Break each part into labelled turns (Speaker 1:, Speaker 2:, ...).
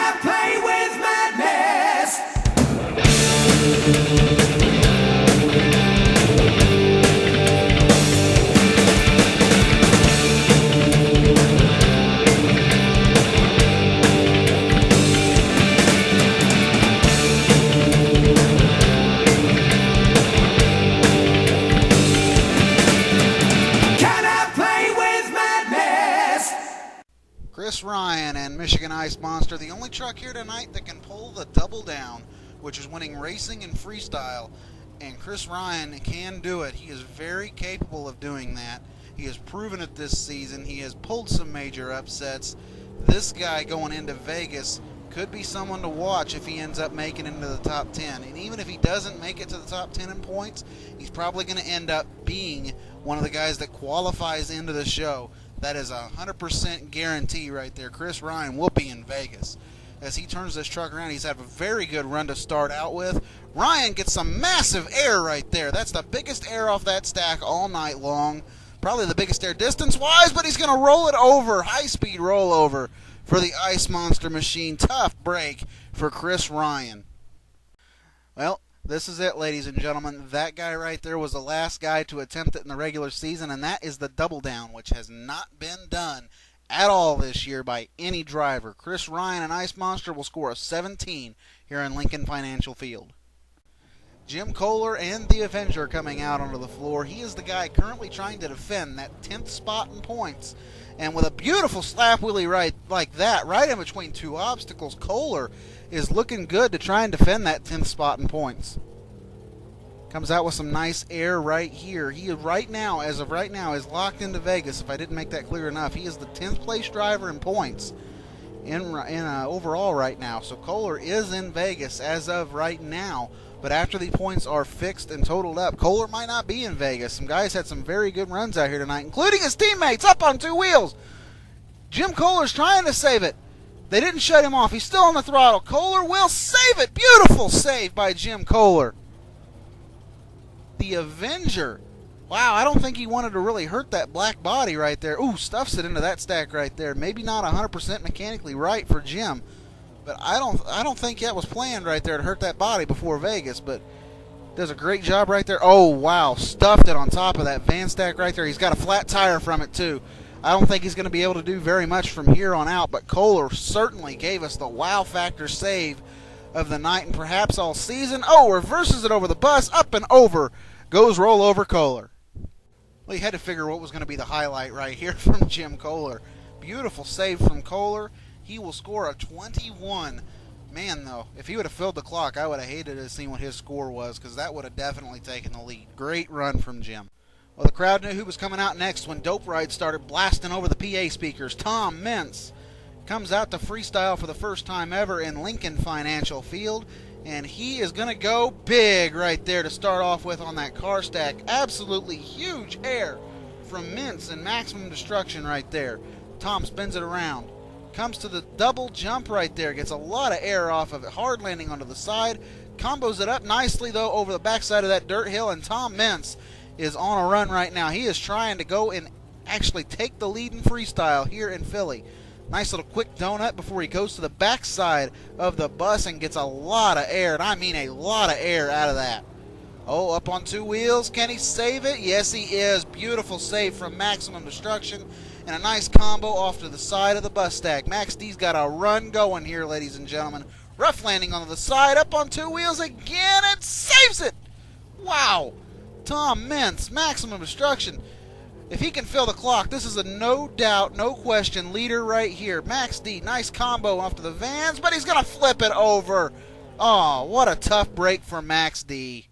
Speaker 1: I play with madness?
Speaker 2: Chris Ryan and Michigan Ice Monster, the only truck here tonight that can pull the double down, which is winning racing and freestyle. And Chris Ryan can do it. He is very capable of doing that. He has proven it this season. He has pulled some major upsets. This guy going into Vegas could be someone to watch if he ends up making it into the top 10. And even if he doesn't make it to the top 10 in points, he's probably going to end up being one of the guys that qualifies into the show. That is a 100% guarantee right there. Chris Ryan will be in Vegas. As he turns this truck around, he's had a very good run to start out with. Ryan gets some massive air right there. That's the biggest air off that stack all night long. Probably the biggest air distance-wise, but he's going to roll it over. High-speed rollover for the Ice Monster machine. Tough break for Chris Ryan. Well, this is it, ladies and gentlemen. That guy right there was the last guy to attempt it in the regular season, and that is the double down, which has not been done at all this year by any driver. Chris Ryan and Ice Monster will score a 17 here in Lincoln Financial Field. Jim Kohler and the Avenger coming out onto the floor. He is the guy currently trying to defend that 10th spot in points. And with a beautiful slap wheelie right like that, right in between two obstacles, Kohler is looking good to try and defend that 10th spot in points. Comes out with some nice air right here. He right now, as of right now, is locked into Vegas. If I didn't make that clear enough, he is the 10th place driver in points in overall right now. So Kohler is in Vegas as of right now. But after the points are fixed and totaled up, Kohler might not be in Vegas. Some guys had some very good runs out here tonight, including his teammates up on two wheels. Jim Kohler's trying to save it. They didn't shut him off. He's still on the throttle. Kohler will save it. Beautiful save by Jim Kohler. The Avenger. Wow, I don't think he wanted to really hurt that black body right there. Ooh, stuffs it into that stack right there. Maybe not 100% mechanically right for Jim. But I don't think that was planned right there to hurt that body before Vegas, but does a great job right there. Oh, wow, stuffed it on top of that van stack right there. He's got a flat tire from it, too. I don't think he's going to be able to do very much from here on out, but Kohler certainly gave us the wow factor save of the night and perhaps all season. Oh, reverses it over the bus, up and over goes rollover Kohler. Well, you had to figure what was going to be the highlight right here from Jim Kohler. Beautiful save from Kohler. He will score a 21. Man, though, if he would have filled the clock, I would have hated to see what his score was, because that would have definitely taken the lead. Great run from Jim. Well, the crowd knew who was coming out next when Dope Ride started blasting over the PA speakers. Tom Mintz comes out to freestyle for the first time ever in Lincoln Financial Field, and he is going to go big right there to start off with on that car stack. Absolutely huge air from Mintz and maximum destruction right there. Tom spins it around. Comes to the double jump right there. Gets a lot of air off of it. Hard landing onto the side. Combos it up nicely, though, over the backside of that dirt hill. And Tom Mintz is on a run right now. He is trying to go and actually take the lead in freestyle here in Philly. Nice little quick donut before he goes to the backside of the bus and gets a lot of air. And I mean a lot of air out of that. Oh, up on two wheels. Can he save it? Yes, he is. Beautiful save from Maximum Destruction. And a nice combo off to the side of the bus stack. Max D's got a run going here, ladies and gentlemen. Rough landing on the side, up on two wheels again, and saves it! Wow! Tom Mintz, Maximum Destruction. If he can fill the clock, this is a no doubt, no question leader right here. Max D, nice combo off to the vans, but he's going to flip it over. Oh, what a tough break for Max D.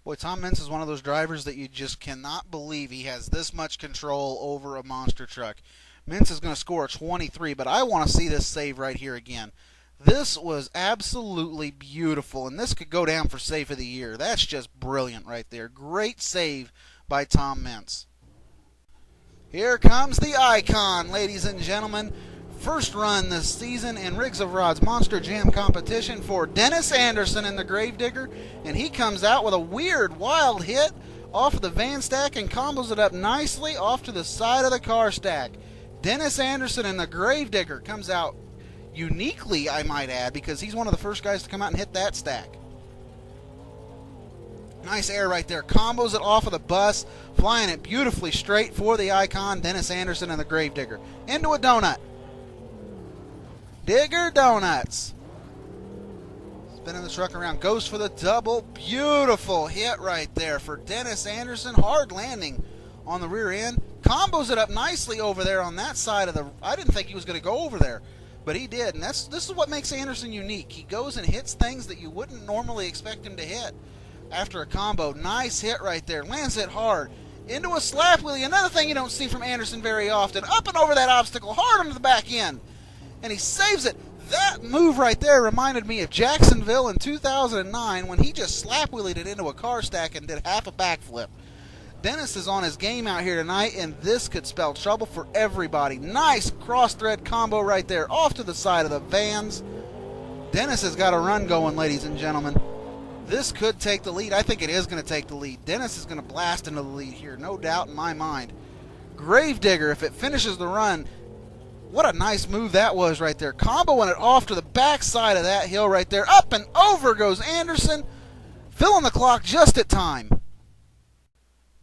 Speaker 2: Boy, Tom Mintz is one of those drivers that you just cannot believe he has this much control over a monster truck. Mintz is going to score a 23, but I want to see this save right here again. This was absolutely beautiful, and this could go down for save of the year. That's just brilliant right there. Great save by Tom Mintz. Here comes the icon, ladies and gentlemen. First run this season in Riggs of Rod's Monster Jam competition for Dennis Anderson in the Gravedigger, and he comes out with a weird, wild hit off of the van stack and combos it up nicely off to the side of the car stack. Dennis Anderson in the Gravedigger comes out uniquely, I might add, because he's one of the first guys to come out and hit that stack. Nice air right there. Combos it off of the bus, flying it beautifully straight for the icon, Dennis Anderson and the Gravedigger. Into a donut. Digger Donuts. Spinning the truck around, goes for the double. Beautiful hit right there for Dennis Anderson. Hard landing on the rear end. Combos it up nicely over there on that side of the... I didn't think he was going to go over there, but he did. And this is what makes Anderson unique. He goes and hits things that you wouldn't normally expect him to hit after a combo. Nice hit right there. Lands it hard. Into a slap wheelie. Another thing you don't see from Anderson very often. Up and over that obstacle. Hard onto the back end. And he saves it. That move right there reminded me of Jacksonville in 2009 when he just slap wheelied it into a car stack and did half a backflip. Dennis is on his game out here tonight, and this could spell trouble for everybody. Nice cross-thread combo right there off to the side of the vans. Dennis has got a run going, ladies and gentlemen. This could take the lead. I think it is going to take the lead. Dennis is going to blast into the lead here, no doubt in my mind. Gravedigger, if it finishes the run, what a nice move that was right there. Comboing it off to the back side of that hill right there. Up and over goes Anderson, filling the clock just at time.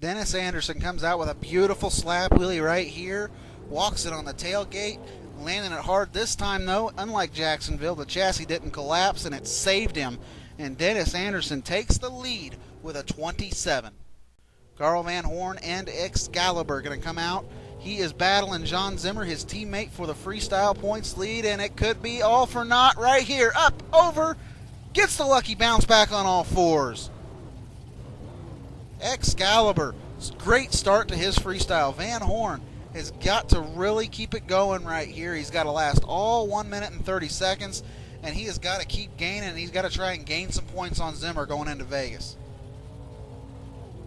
Speaker 2: Dennis Anderson comes out with a beautiful slap wheelie right here. Walks it on the tailgate, landing it hard this time though. Unlike Jacksonville, the chassis didn't collapse and it saved him. And Dennis Anderson takes the lead with a 27. Carl Van Horn and Excalibur going to come out. He is battling John Zimmer, his teammate, for the freestyle points lead, and it could be all for naught right here. Up, over, gets the lucky bounce back on all fours. Excalibur, great start to his freestyle. Van Horn has got to really keep it going right here. He's got to last all 1 minute and 30 seconds, and he has got to keep gaining, and he's got to try and gain some points on Zimmer going into Vegas.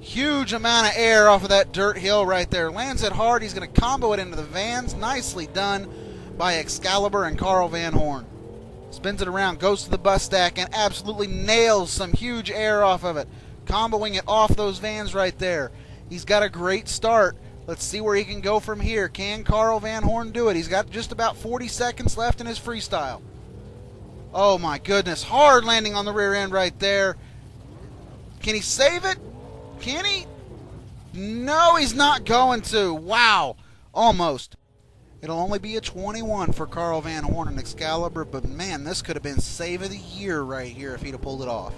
Speaker 2: Huge amount of air off of that dirt hill right there. Lands it hard. He's going to combo it into the vans. Nicely done by Excalibur and Carl Van Horn. Spins it around, goes to the bus stack, and absolutely nails some huge air off of it. Comboing it off those vans right there. He's got a great start. Let's see where he can go from here. Can Carl Van Horn do it? He's got just about 40 seconds left in his freestyle. Oh my goodness. Hard landing on the rear end right there. Can he save it? Can he? No, he's not going to. Wow. Almost. It'll only be a 21 for Carl Van Horn and Excalibur, but man, this could have been save of the year right here if he'd have pulled it off.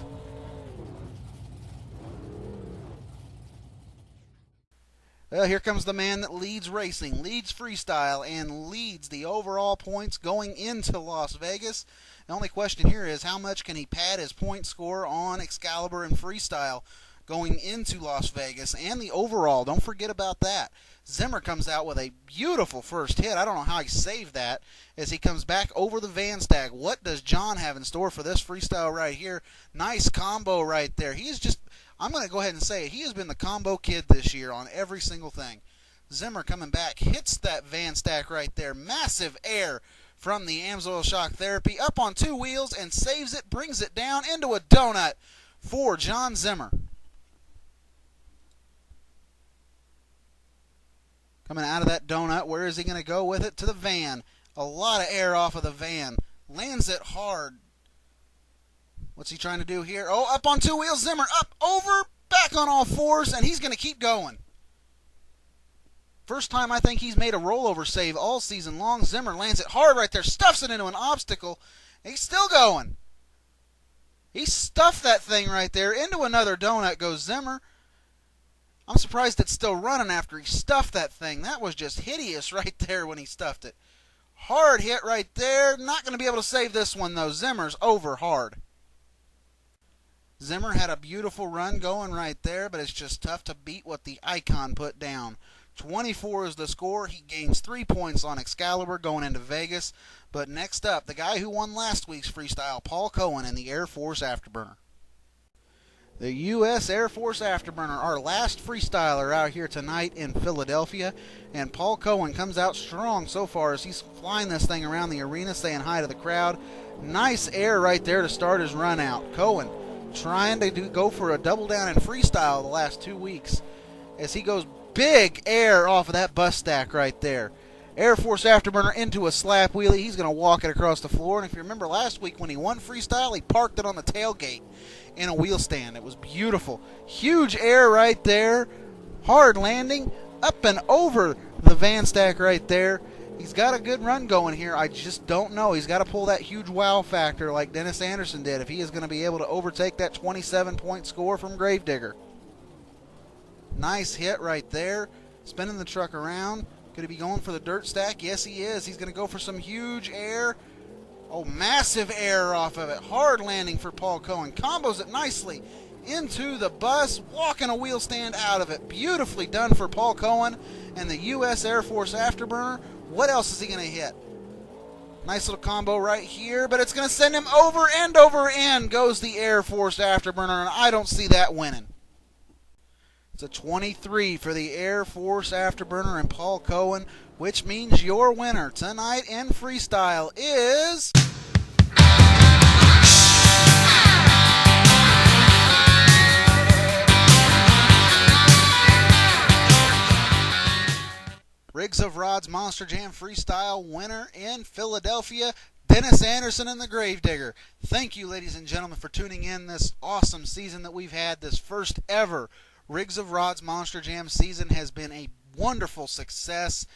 Speaker 2: Well, here comes the man that leads racing, leads freestyle, and leads the overall points going into Las Vegas. The only question here is how much can he pad his point score on Excalibur and freestyle going into Las Vegas, and the overall. Don't forget about that. Zimmer comes out with a beautiful first hit. I don't know how he saved that as he comes back over the van stack. What does John have in store for this freestyle right here? Nice combo right there. He's just, I'm going to go ahead and say it, he has been the combo kid this year on every single thing. Zimmer coming back, hits that van stack right there. Massive air from the Amsoil Shock Therapy up on two wheels and saves it, brings it down into a donut for John Zimmer. Coming out of that donut, where is he going to go with it? To the van. A lot of air off of the van. Lands it hard. What's he trying to do here? Oh, up on two wheels. Zimmer up, over, back on all fours, and he's going to keep going. First time I think he's made a rollover save all season long. Zimmer lands it hard right there, stuffs it into an obstacle. He's still going. He stuffed that thing right there. Into another donut goes Zimmer. I'm surprised it's still running after he stuffed that thing. That was just hideous right there when he stuffed it. Hard hit right there. Not going to be able to save this one, though. Zimmer's over hard. Zimmer had a beautiful run going right there, but it's just tough to beat what the icon put down. 24 is the score. He gains 3 points on Excalibur going into Vegas. But next up, the guy who won last week's freestyle, Paul Cohen in the Air Force Afterburner. The U.S. Air Force Afterburner, our last freestyler out here tonight in Philadelphia. And Paul Cohen comes out strong so far as he's flying this thing around the arena, saying hi to the crowd. Nice air right there to start his run out. Cohen trying to go for a double down in freestyle the last 2 weeks as he goes big air off of that bus stack right there. Air Force Afterburner into a slap wheelie. He's going to walk it across the floor. And if you remember last week when he won Freestyle, he parked it on the tailgate in a wheel stand. It was beautiful. Huge air right there. Hard landing. Up and over the van stack right there. He's got a good run going here. I just don't know. He's got to pull that huge wow factor like Dennis Anderson did if he is going to be able to overtake that 27-point score from Gravedigger. Nice hit right there. Spinning the truck around. Could he be going for the dirt stack? Yes, he is. He's going to go for some huge air. Oh, massive air off of it. Hard landing for Paul Cohen. Combos it nicely into the bus, walking a wheel stand out of it. Beautifully done for Paul Cohen and the U.S. Air Force Afterburner. What else is he going to hit? Nice little combo right here, but it's going to send him over and over and goes the Air Force Afterburner, and I don't see that winning. It's a 23 for the Air Force Afterburner and Paul Cohen, which means your winner tonight in Freestyle is... Riggs of Rod's Monster Jam Freestyle winner in Philadelphia, Dennis Anderson and the Gravedigger. Thank you, ladies and gentlemen, for tuning in this awesome season that we've had. This first ever Riggs of Rod's Monster Jam season has been a wonderful success.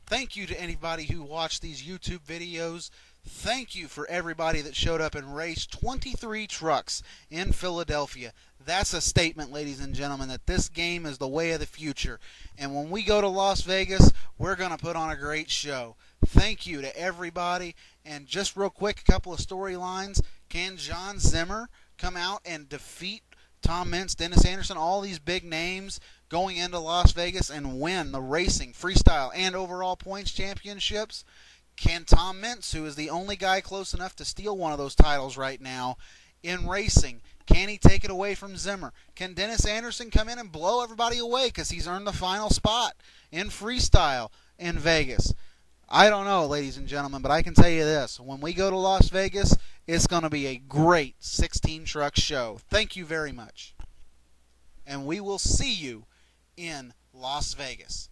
Speaker 2: Thank you to anybody who watched these YouTube videos. Thank you for everybody that showed up and raced 23 trucks in Philadelphia. That's a statement, ladies and gentlemen, that this game is the way of the future. And when we go to Las Vegas, we're going to put on a great show. Thank you to everybody. And just real quick, a couple of storylines. Can John Zimmer come out and defeat Tom Mintz, Dennis Anderson, all these big names going into Las Vegas and win the racing, freestyle, and overall points championships? Can Tom Mintz, who is the only guy close enough to steal one of those titles right now in racing, can he take it away from Zimmer? Can Dennis Anderson come in and blow everybody away because he's earned the final spot in freestyle in Vegas? I don't know, ladies and gentlemen, but I can tell you this. When we go to Las Vegas, it's going to be a great 16-truck show. Thank you very much. And we will see you in Las Vegas.